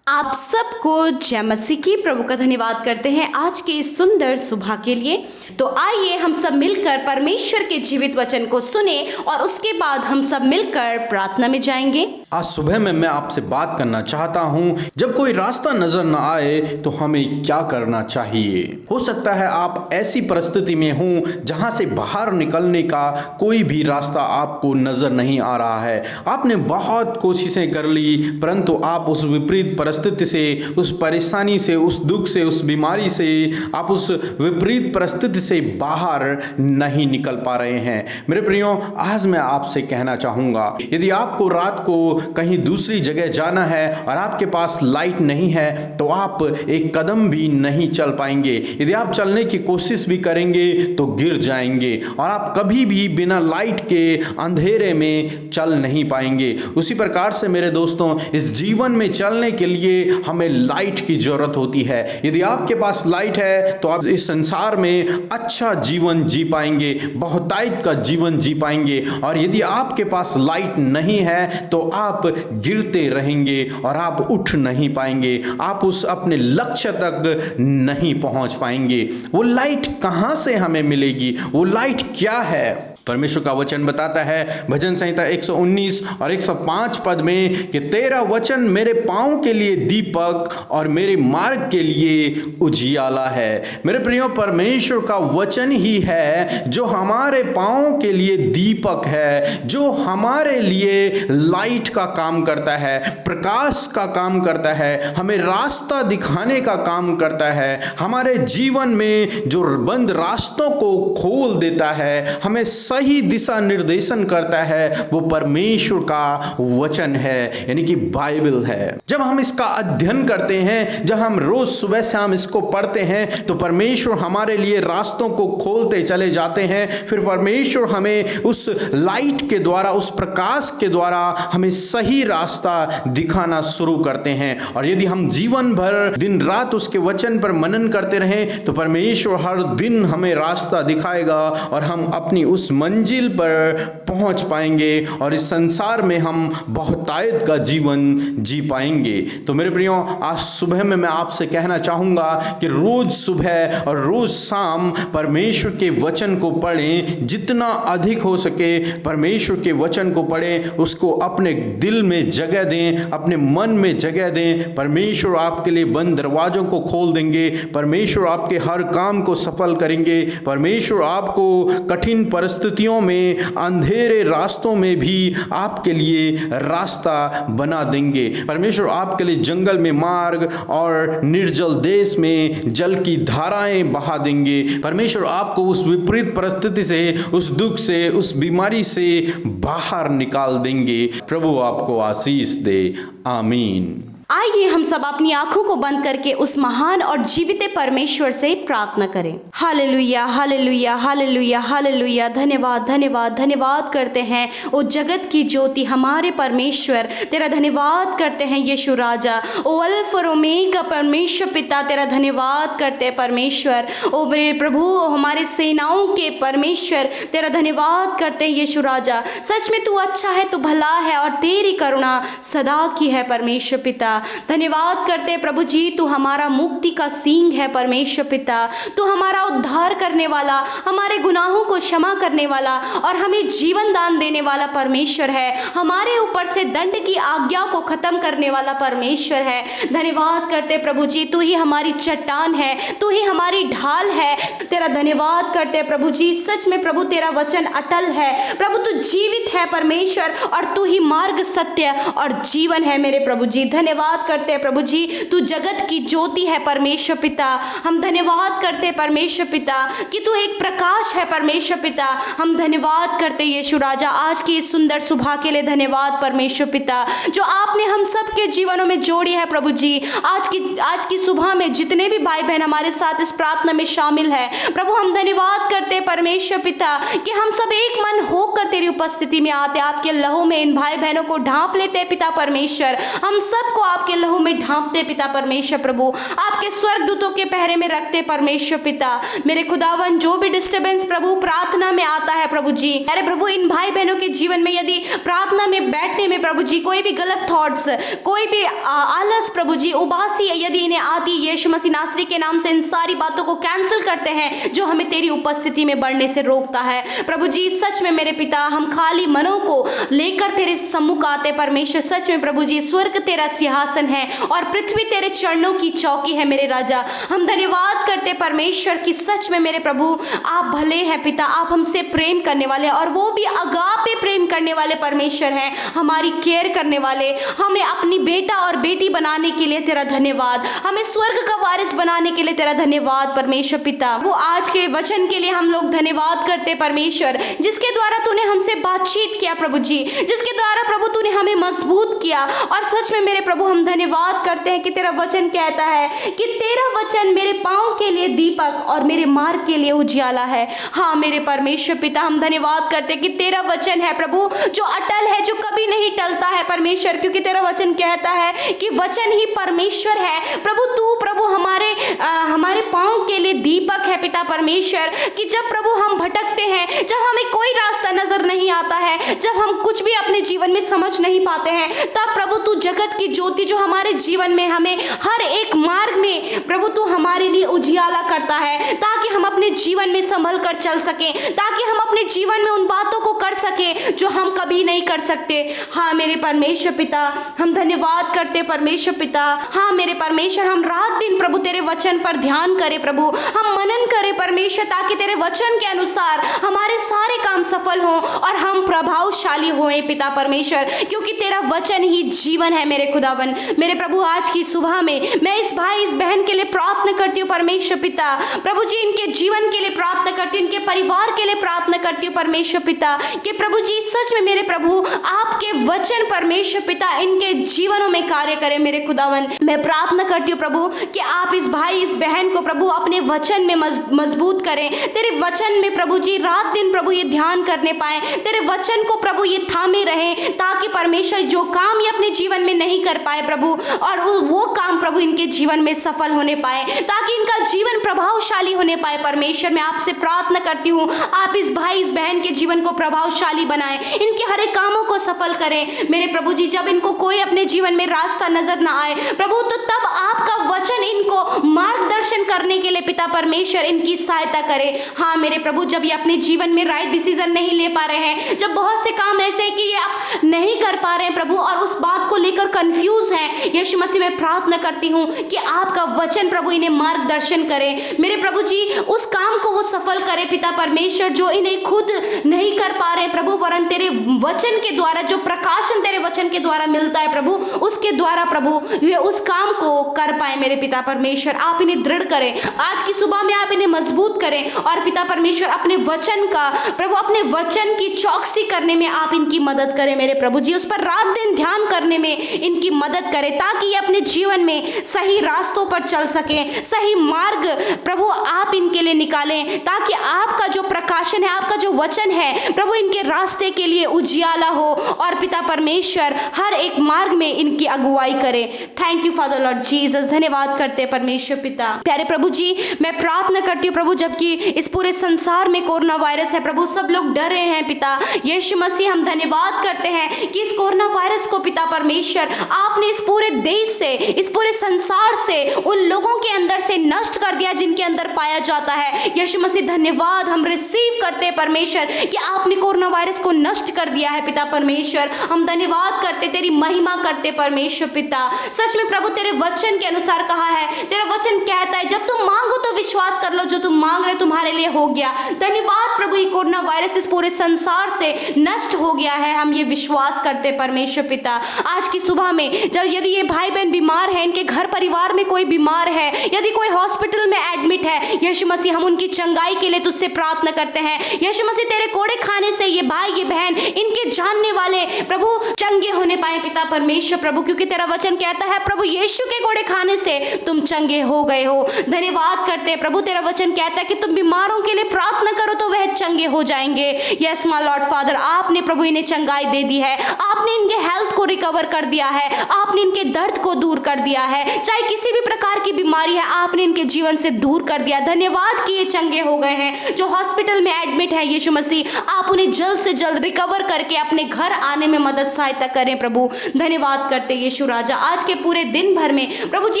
आप सबको जय मसीह की प्रभु का धन्यवाद करते हैं आज के इस सुंदर सुबह के लिए। तो आइए हम सब मिलकर परमेश्वर के जीवित वचन को सुने और उसके बाद हम सब मिलकर प्रार्थना में जाएंगे। आज सुबह में मैं आपसे बात करना चाहता हूं, जब कोई रास्ता नजर न आए तो हमें क्या करना चाहिए। हो सकता है आप ऐसी परिस्थिति में हो जहां से बाहर निकलने का कोई भी रास्ता आपको नजर नहीं आ रहा है। आपने बहुत कोशिशें कर ली, परंतु आप उस विपरीत परिस्थिति से, उस परेशानी से, उस दुख से, उस बीमारी से, आप उस विपरीत परिस्थिति से बाहर नहीं निकल पा रहे हैं। मेरे प्रियो, आज मैं आपसे कहना चाहूंगा, यदि आपको रात को कहीं दूसरी जगह जाना है और आपके पास लाइट नहीं है तो आप एक कदम भी नहीं चल पाएंगे। यदि आप चलने की कोशिश भी करेंगे तो गिर जाएंगे और आप कभी भी बिना लाइट के अंधेरे में चल नहीं पाएंगे। उसी प्रकार से मेरे दोस्तों, इस जीवन में चलने के लिए हमें लाइट की जरूरत होती है। यदि आपके पास लाइट है तो आप इस संसार में अच्छा जीवन जी पाएंगे, बहुतायत का जीवन जी पाएंगे। और यदि आपके पास लाइट नहीं है तो आप गिरते रहेंगे और आप उठ नहीं पाएंगे, आप उस अपने लक्ष्य तक नहीं पहुंच पाएंगे। वो लाइट कहां से हमें मिलेगी? वो लाइट क्या है? परमेश्वर का वचन बताता है भजन संहिता 119 और 105 पद में कि तेरा वचन मेरे पांव के लिए दीपक और मेरे मार्ग के लिए उजियाला है। मेरे प्रियो, परमेश्वर का वचन ही है जो हमारे पांव के लिए दीपक है, जो हमारे लिए लाइट का काम करता है, प्रकाश का काम करता है, हमें रास्ता दिखाने का काम करता है, हमारे जीवन में जो बंद रास्तों को खोल देता है, हमें सही दिशा निर्देशन करता है। वो परमेश्वर का वचन है, यानी कि बाइबल है। जब हम इसका अध्ययन करते हैं, जब हम रोज सुबह शाम इसको पढ़ते हैं, तो परमेश्वर हमारे लिए रास्तों को खोलते चले जाते हैं। फिर परमेश्वर हमें उस लाइट के द्वारा, उस प्रकाश के द्वारा हमें सही रास्ता दिखाना शुरू करते हैं। और यदि हम जीवन भर दिन रात उसके वचन पर मनन करते रहें तो परमेश्वर हर दिन हमें रास्ता दिखाएगा और हम अपनी उस मंजिल पर पहुंच पाएंगे और इस संसार में हम बहुतायत का जीवन जी पाएंगे। तो मेरे प्रियो, आज सुबह में मैं आपसे कहना चाहूंगा कि रोज सुबह और रोज शाम परमेश्वर के वचन को पढ़ें। जितना अधिक हो सके परमेश्वर के वचन को पढ़ें, उसको अपने दिल में जगह दें, अपने मन में जगह दें। परमेश्वर आपके लिए बंद दरवाजों को खोल देंगे, परमेश्वर आपके हर काम को सफल करेंगे, परमेश्वर आपको कठिन परिस्थितियों में, अंधेरे रास्तों में भी आपके लिए रास्ता बना देंगे। परमेश्वर आपके लिए जंगल में मार्ग और निर्जल देश में जल की धाराएं बहा देंगे। परमेश्वर आपको उस विपरीत परिस्थिति से, उस दुख से, उस बीमारी से बाहर निकाल देंगे। प्रभु आपको आशीष दे। आमीन। आइए हम सब अपनी आंखों को बंद करके उस महान और जीवित परमेश्वर से प्रार्थना करें। Hallelujah, hallelujah, hallelujah, hallelujah. धन्यवाद, धन्यवाद, धन्यवाद करते हैं ओ जगत की ज्योति हमारे परमेश्वर, तेरा धन्यवाद करते हैं यीशु राजा। ओ अल्फा और ओमेगा परमेश्वर पिता, तेरा धन्यवाद करते हैं परमेश्वर। ओ मेरे प्रभु, हमारे सेनाओं के परमेश्वर, तेरा धन्यवाद करते हैं यीशु राजा। सच में तू अच्छा है, तू भला है और तेरी करुणा सदा की है परमेश्वर पिता। धन्यवाद करते प्रभु जी, तू हमारा मुक्ति का सींग है परमेश्वर पिता। तू हमारा उद्धार करने वाला, हमारे गुनाहों को क्षमा करने वाला और हमें जीवन दान देने वाला परमेश्वर है। हमारे ऊपर से दंड की आज्ञा को खत्म करने वाला परमेश्वर है। धन्यवाद करते प्रभु जी, तू ही हमारी चट्टान है, तू ही हमारी ढाल है। तेरा धन्यवाद करते प्रभु जी। सच में प्रभु, तेरा वचन अटल है प्रभु, तू जीवित है परमेश्वर और तू ही मार्ग, सत्य और जीवन है मेरे प्रभु जी। धन्यवाद करते हैं प्रभु जी, तू जगत की ज्योति है परमेश्वर पिता। हम धन्यवाद करते हैं परमेश्वर पिता कि तू एक प्रकाश है परमेश्वर पिता। हम धन्यवाद करते हैं यीशु राजा आज की इस सुंदर सुबह के लिए। धन्यवाद परमेश्वर पिता जो आपने हम सब के जीवनों में जोड़ी है प्रभु जी। आज की सुबह में जितने भी भाई बहन हमारे साथ इस प्रार्थना में शामिल है प्रभु, हम धन्यवाद करते हैं परमेश्वर पिता कि हम सब एक मन होकर तेरी उपस्थिति में आते, आपके लहू में इन भाई बहनों को ढांप लेते हैं पिता परमेश्वर। हम सबको आपके लहू में ढांपते पिता परमेश्वर प्रभु, आपके स्वर्गदूतों के पहरे में रखते परमेश्वर पिता। मेरे खुदावन जो भी डिस्टर्बेंस प्रभु प्रार्थना में आता है प्रभु जी, अरे प्रभु इन भाई बहनों के जीवन में यदि प्रार्थना में बैठने में प्रभु जी कोई भी गलत थॉट्स, कोई भी आलस प्रभु जी, उबासी यदि इन्हें आती, यीशु मसीह नासरी के नाम से इन सारी बातों को कैंसिल करते हैं जो हमें तेरी उपस्थिति में बढ़ने से रोकता है प्रभु जी। सच में मेरे पिता, हम खाली मनों को लेकर तेरे सम्मुख आते परमेश्वर। सच में प्रभु जी, स्वर्ग तेरा सिंहासन है और पृथ्वी तेरे चरणों की चौकी है मेरे राजा। हम धन्यवाद करते परमेश्वर कि सच में मेरे प्रभु आप भले हैं पिता, आप हमसे प्रेम करने वाले और वो भी अगापे प्रेम करने वाले परमेश्वर हैं, हमारी केयर करने वाले। हमें अपनी बेटा और बेटी बनाने के लिए तेरा धन्यवाद, हमें स्वर्ग का वारिस बनाने के लिए तेरा धन्यवाद परमेश्वर पिता। वो आज के वचन के लिए हम लोग धन्यवाद करते परमेश्वर, जिसके द्वारा तूने हमसे बातचीत किया प्रभु जी, जिसके द्वारा प्रभु तूने हमें मजबूत किया। और सच में मेरे प्रभु हम धन्यवाद करते हैं कि तेरा वचन कहता है कि तेरा वचन मेरे पांव के लिए दीपक और मेरे मार्ग के लिए उजियाला है। हाँ मेरे परमेश्वर पिता, हम धन्यवाद करते हैं कि तेरा वचन है प्रभु जो अटल है, जो कभी नहीं टलता है परमेश्वर, क्योंकि तेरा वचन कहता है कि वचन ही परमेश्वर है प्रभु। तू प्रभु हमारे पांव के लिए दीपक है पिता परमेश्वर, कि जब प्रभु हम भटकते हैं, जब हमें कोई रास्ता नजर नहीं आता है, जब हम कुछ भी अपने जीवन में समझ नहीं पाते हैं, तब प्रभु तू जगत की ज्योति जो हमारे जीवन में हमें हर एक मार्ग में प्रभु तू हमारे लिए उजियाला करता है, ताकि हम अपने जीवन में संभल कर चल सकें, ताकि हम अपने जीवन में उन बातों को कर सकें जो हम कभी नहीं कर सकते। हाँ मेरे परमेश्वर पिता, हम धन्यवाद करते परमेश्वर पिता। हाँ मेरे परमेश्वर, हम रात दिन प्रभु तेरे वचन पर ध्यान करें प्रभु, हम मनन करें परमेश्वर, ताकि तेरे वचन के अनुसार हमारे सारे काम सफल हों और हम प्रभावशाली हों पिता परमेश्वर, क्योंकि तेरा वचन ही जीवन है मेरे खुदावन। मेरे प्रभु आज की सुबह में मैं इस भाई इस बहन के लिए प्रार्थना करती हूँ परमेश्वर पिता, प्रभु जी इनके जीवन के लिए प्रार्थना करती हूँ, इनके परिवार के लिए प्रार्थना करती हूँ परमेश्वर पिता, कि प्रभु जी सच में मेरे प्रभु आपके वचन परमेश्वर पिता इनके जीवनों में कार्य करें मेरे खुदावन। मैं प्रार्थना करती हूँ प्रभु कि आप इस भाई इस बहन को प्रभु अपने वचन में मजबूत करें, तेरे वचन में प्रभु जी रात दिन प्रभु ये ध्यान करने पाए, तेरे वचन को प्रभु ये थामे रहें, ताकि परमेश्वर जो काम ये अपने जीवन में नहीं कर पाए प्रभु, और वो काम प्रभु इनके जीवन में सफल होने पाए, ताकि इनका जीवन प्रभावशाली होने पाए परमेश्वर। मैं आपसे प्रार्थना करती हूँ आप इस भाई इस बहन के जीवन को प्रभावशाली बनाएं, इनके हर एक कामों को सफल करें मेरे प्रभु जी। जब इनको कोई अपने जीवन में रास्ता नजर ना आए प्रभु, तो तब आपका वचन इनको मार्गदर्शन करने के लिए पिता परमेश्वर इनकी सहायता करे। हाँ मेरे प्रभु, जब ये अपने जीवन में राइट डिसीजन नहीं ले पा रहे हैं, जब बहुत से काम ऐसे हैं कि ये आप नहीं कर पा रहे हैं प्रभु, और उस बात को लेकर कंफ्यूज हैं, यीशु मसीह मैं प्रार्थना करती हूँ कि आपका वचन प्रभु इन्हें मार्गदर्शन करे मेरे प्रभु जी, उस काम को वो सफल करे पिता परमेश्वर जो इन्हें खुद नहीं कर पा रहे प्रभु, वरन तेरे वचन के द्वारा जो प्रकाशन तेरे वचन के द्वारा मिलता है प्रभु, उसके द्वारा प्रभु ये उस काम को कर पाए मेरे पिता परमेश्वर। आप इन्हें दृढ़ करें, आज की सुबह में आप इन्हें मजबूत करें, और पिता परमेश्वर अपने वचन का प्रभु अपने वचन की चौकसी करने में आप इनकी मदद करें मेरे प्रभु जी, उस पर रात दिन ध्यान करने में इनकी मदद करें, ताकि ये अपने जीवन में सही रास्तों पर चल सकें, सही मार्ग प्रभु आप इनके लिए निकालें, ताकि आपका जो प्रकाशन है, आपका जो वचन है प्रभु इनके रास्ते के लिए उजियाला हो, और पिता परमेश्वर हर एक मार्ग में इनकी अगुवाई करे। Thank you father Lord Jesus, धन्यवाद करते परमेश्वर पिता। प्यारे प्रभु जी, मैं प्रार्थना करती हूँ प्रभु, जबकि इस पूरे संसार में कोरोना वायरस है प्रभु, सब लोग डरे हैं पिता यीशु मसीह, हम धन्यवाद करते हैं कि इस कोरोना वायरस को पिता परमेश्वर आपने इस पूरे देश से, इस पूरे संसार से उन लोगों के अंदर से नष्ट कर दिया जिनके अंदर पाया जाता है। यीशु मसीह धन्यवाद हम रिसीव करते हैं परमेश्वर कि आपने कोरोना वायरस को नष्ट कर दिया है पिता परमेश्वर। हम धन्यवाद करते, तेरी महिमा करते परमेश्वर पिता। सच में प्रभु तेरे वचन के अनुसार कहा है, तेरा वचन कहता है जब तुम मांगो तो विश्वास कर लो, जो तुम मांग रहे तुम्हारे लिए हो गया। धन्यवाद प्रभु, ये कोरोना वायरस इस पूरे संसार से नष्ट हो गया है, हम ये विश्वास करते परमेश्वर पिता। आज की सुबह में जब यदि ये भाई बहन बीमार है, इनके घर परिवार में कोई बीमार है, यदि कोई हॉस्पिटल में एडमिट है, यीशु मसीह हम उनकी चंगाई के लिए तुझसे प्रार्थना करते हैं। यीशु मसीह तेरे कोड़े खाने से ये भाई ये बहन इनके जानने वाले प्रभु चंगे होने पाए पिता परमेश्वर प्रभु, क्योंकि तेरा वचन कहता है प्रभु यीशु के कोड़े खाने से तुम चंगे हो गए हो। धन्यवाद करते प्रभु, तेरा वचन कहता है कि तुम बीमारों के लिए प्रार्थना करो तो वह चंगे हो जाएंगे। यस माय लॉर्ड फादर, आपने प्रभु इन्हें चंगाई दे दी है, आपने इनके हेल्थ को रिकवर कर दिया है, आपने इनके दर्द को दूर कर दिया है, चाहे किसी भी प्रकार की बीमारी है आपने इनके जीवन से दूर कर दिया। धन्यवाद कि ये चंगे हो गए हैं। जो हॉस्पिटल में एडमिट है यीशु मसीह, आप उन्हें जल्द से जल्द रिकवर करके अपने घर आने में मदद सहायता करें प्रभु। धन्यवाद करते यीशु राजा, आज के पूरे दिन भर में प्रभु जी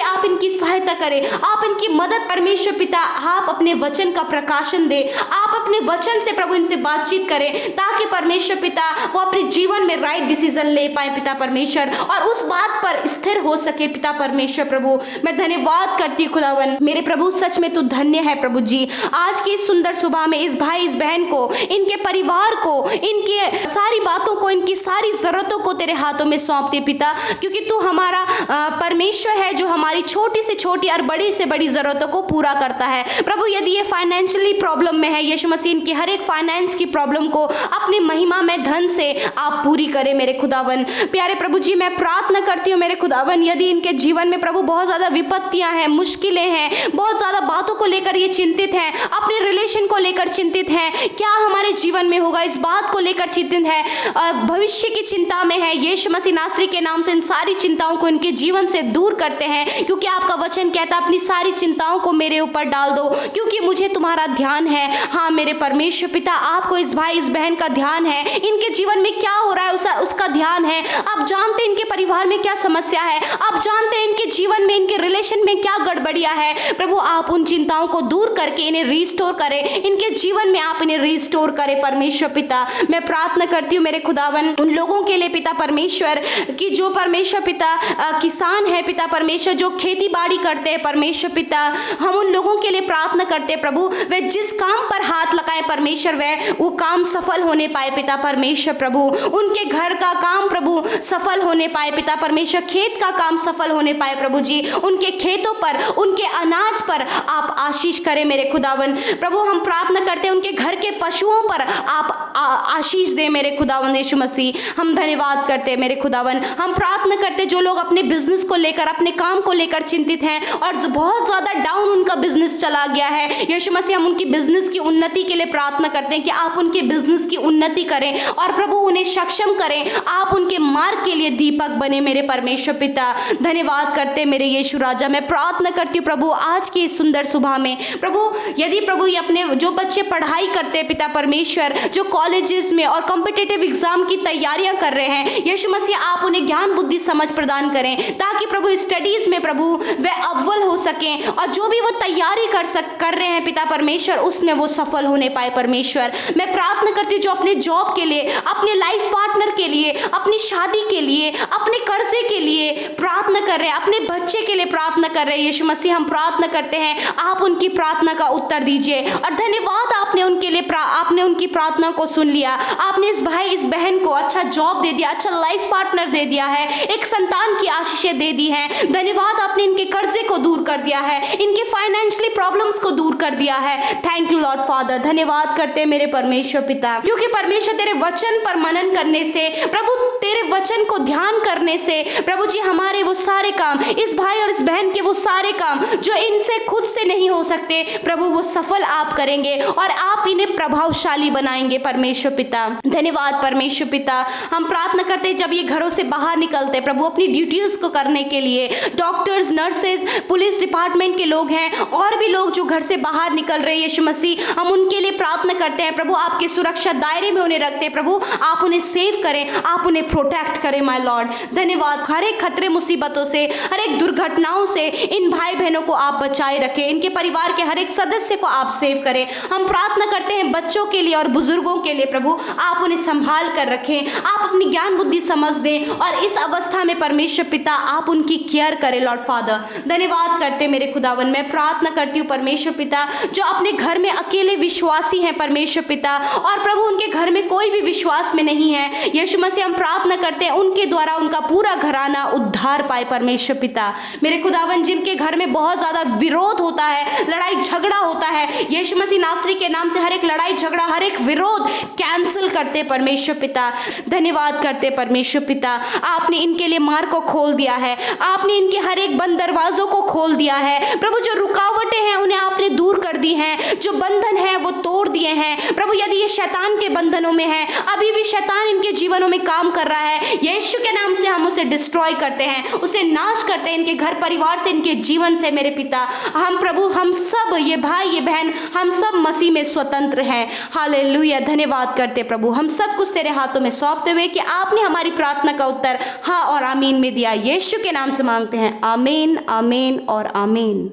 आप इनकी सहायता करें, आप इनकी मदद परमेश्वर पिता, आप अपने वचन का प्रकाशन दे, आप अपने वचन से प्रभु इनसे बातचीत करें ताकि परमेश्वर पिता वो अपने जीवन में राइट डिसीजन ले पाए पिता परमेश्वर, और उस बात पर स्थिर हो सके पिता परमेश्वर। प्रभु मैं धन्यवाद करती हूँ खुदावन मेरे प्रभु, सच में तू धन्य है प्रभु जी। आज की इस सुंदर सुबह में इस भाई इस बहन को, इनके परिवार को, इनके सारी बातों को, इनकी सारी जरूरतों को तेरे हाथों में सौंपते पिता, क्योंकि तू हमारा परमेश्वर है जो हमारी छोटी से छोटी और बड़ी से बड़ी जरूरतों को पूरा करता है। प्रभु यदि ये फाइनेंशियली प्रॉब्लम में है यीशु मसीह, इनकी हर एक फाइनेंस की प्रॉब्लम को अपनी महिमा में धन से आप पूरी करें मेरे खुदावन। प्यारे प्रभु जी मैं प्रार्थना करती हूँ मेरे खुदावन, यदि इनके जीवन में प्रभु बहुत ज्यादा विपत्तियां हैं, मुश्किलें हैं, बहुत ज्यादा बातों को लेकर ये चिंतित हैं, अपने रिलेशन को लेकर चिंतित हैं, क्या हमारे जीवन में होगा इस बात को लेकर चिंतित है, भविष्य की चिंता में है, यीशु मसीह नासरी के नाम से इन सारी चिंताओं को इनके जीवन से दूर करते हैं, क्योंकि आपका वचन कहता है अपनी सारी चिंताओं को मेरे ऊपर डाल दो क्योंकि मुझे तुम्हारा ध्यान है। हाँ मेरे परमेश्वर पिता, आपको इस भाई इस बहन का ध्यान है, इनके जीवन में क्या हो रहा है उसका ध्यान है। आप जानते हैं इनके परिवार में क्या समस्या है, आप जानते हैं इनके जीवन में, इनके रिलेशन में क्या गड़बड़ियां है। प्रभु आप उन चिंताओं को दूर करके इन्हें रिस्टोर करें, इनके जीवन में आप इन्हें रिस्टोर करें परमेश्वर पिता। मैं प्रार्थना करती हूँ मेरे खुदावन उन लोगों के लिए पिता परमेश्वर कि जो परमेश्वर पिता किसान है पिता परमेश्वर, जो खेती बाड़ी करते हैं परमेश्वर पिता, हम उन लोगों के लिए प्रार्थना करते हैं प्रभु, वे जिस काम पर हाथ लगाए परमेश्वर वो काम सफल होने पाए पिता परमेश्वर। प्रभु उनके घर का काम प्रभु सफल होने पाए पिता परमेश्वर, खेत का काम सफल होने पाए प्रभु जी, उनके खेतों पर, उनके अनाज पर आप आशीष करें मेरे खुदावन। प्रभु हम प्रार्थना करते हैं उनके घर के पशुओं पर आप आशीष दे मेरे खुदावन यीशु मसीह। हम धन्यवाद करते हैं मेरे खुदावन। हम प्रार्थना करते जो लोग अपने बिजनेस को लेकर, अपने काम को लेकर चिंतित हैं और बहुत ज्यादा डाउन उनका बिजनेस चला गया है यीशु मसीह, हम उनकी बिजनेस की उन्नति के लिए प्रार्थना करते हैं कि आप उनके बिजनेस की उन्नति करें और प्रभु उन्हें सक्षम करें, आप उनके मार्ग के लिए दीपक बने मेरे परमेश्वर पिता। धन्यवाद करते मेरे यीशु राजा। मैं प्रार्थना करती हूँ प्रभु आज की इस सुंदर सुबह में प्रभु, यदि प्रभु ये अपने जो बच्चे पढ़ाई करते हैं पिता परमेश्वर, जो कॉलेजेस में और कॉम्पिटिटिव एग्जाम की तैयारियां कर रहे हैं यीशु मसीह, आप उन्हें ज्ञान बुद्धि समझ प्रदान करें ताकि प्रभु स्टडीज में प्रभु वे अव्वल हो सकें और जो भी वो तैयारी कर रहे हैं पिता परमेश्वर उसमें वो सफल होने पाए परमेश्वर। मैं प्रार्थना करती हूँ जो अपने जॉब के लिए, अपने लाइफ पार्टनर के लिए, अपनी शादी के लिए, अपने कर्जे के लिए प्रार्थना कर रहे हैं, अपने बच्चे के लिए प्रार्थना कर रहे हैं यीशु मसीह, हम प्रार्थना करते हैं आप उनकी प्रार्थना का उत्तर दीजिए और धन्यवाद आपने उनके लिए आपने उनकी प्रार्थना को सुन लिया, आपने इस भाई इस बहन को अच्छा जॉब दे दिया, अच्छा लाइफ पार्टनर दे दिया है, एक संतान की आशीषें दे दी हैं। धन्यवाद आपने इनके कर्जे को दूर कर दिया है, इनके फाइनेंशियली प्रॉब्लम्स को दूर कर दिया है। Thank you Lord father. धन्यवाद करते हैं मेरे परमेश्वर पिता, क्योंकि परमेश्वर तेरे वचन पर मनन करने से, प्रभु तेरे वचन को ध्यान करने से प्रभु जी हमारे वो सारे काम, इस भाई और इस बहन के वो सारे काम जो इनसे खुद से नहीं हो सकते प्रभु वो सफल आप करेंगे और आप इन्हें प्रभावशाली बनाएंगे परमेश्वर पिता। धन्यवाद परमेश्वर पिता। हम प्रार्थना करते हैं जब ये घरों से बाहर निकलते हैं प्रभु अपनी ड्यूटीज को करने के लिए, डॉक्टर्स, नर्सेज, पुलिस डिपार्टमेंट के लोग हैं और भी लोग जो घर से बाहर निकल रहे हैं यीशु मसीह, हम उनके लिए प्रार्थना करते हैं प्रभु, आपके सुरक्षा दायरे में उन्हें रखते हैं प्रभु, आप उन्हें सेव करें, आप उन्हें प्रोटेक्ट करें माय लॉर्ड। धन्यवाद। हर एक खतरे मुसीबतों से, हर एक दुर्घटनाओं से इन भाई बहनों को आप बचाए रखें, इनके परिवार के हर एक सदस्य को आप सेव करें। हम प्रार्थना करते हैं बच्चों के लिए और बुजुर्गों के लिए प्रभु, आप उन्हें संभाल कर रखें, आप अपनी ज्ञान बुद्धि समझ दें और इस अवस्था में परमेश्वर पिता आप उनकी केयर करें लॉर्ड फादर। धन्यवाद करते मेरे खुदावन। मैं प्रार्थना करती हूँ परमेश्वर पिता जो अपने घर में अकेले विश्वासी हैं परमेश्वर पिता और प्रभु उनके घर में कोई भी विश्वास में नहीं है यीशु मसीह, हम प्रार्थना करते हैं उनके द्वारा उनका पूरा घराना उद्धार पाए परमेश्वर पिता। मेरे खुदावन जिनके घर में बहुत ज्यादा विरोध होता है, लड़ाई झगड़ा होता है, यीशु मसीह नासरी के नाम से हर एक लड़ाई झगड़ा, हर एक विरोध कैंसिल करते परमेश्वर पिता। धन्यवाद करते परमेश्वर पिता, आपने इनके लिए मार्ग को खोल दिया है, आपने इनके हर एक बंद दरवाजों को खोल दिया है प्रभु, जो रुकावटें हैं उन्हें आपने दूर कर दी हैं, जो बंधन है वो तोड़ दिए हैं प्रभु। यदि ये शैतान के बंधनों में है, अभी भी शैतान इनके जीवनों में काम कर रहा है, यीशु के नाम से हम उसे डिस्ट्रॉय करते हैं, उसे नाश करते हैं, इनके घर परिवार से, इनके जीवन से मेरे पिता। हम प्रभु, हम सब ये भाई ये बहन, हम सब मसीह में स्वतंत्र हैं। हालेलुया, धन्यवाद करते प्रभु, हम सब कुछ तेरे हाथों में सौंपते हुए कि आपने हमारी प्रार्थना का उत्तर हाँ और आमीन में दिया। यीशु के नाम से मांगते हैं, आमीन, आमीन और आमीन।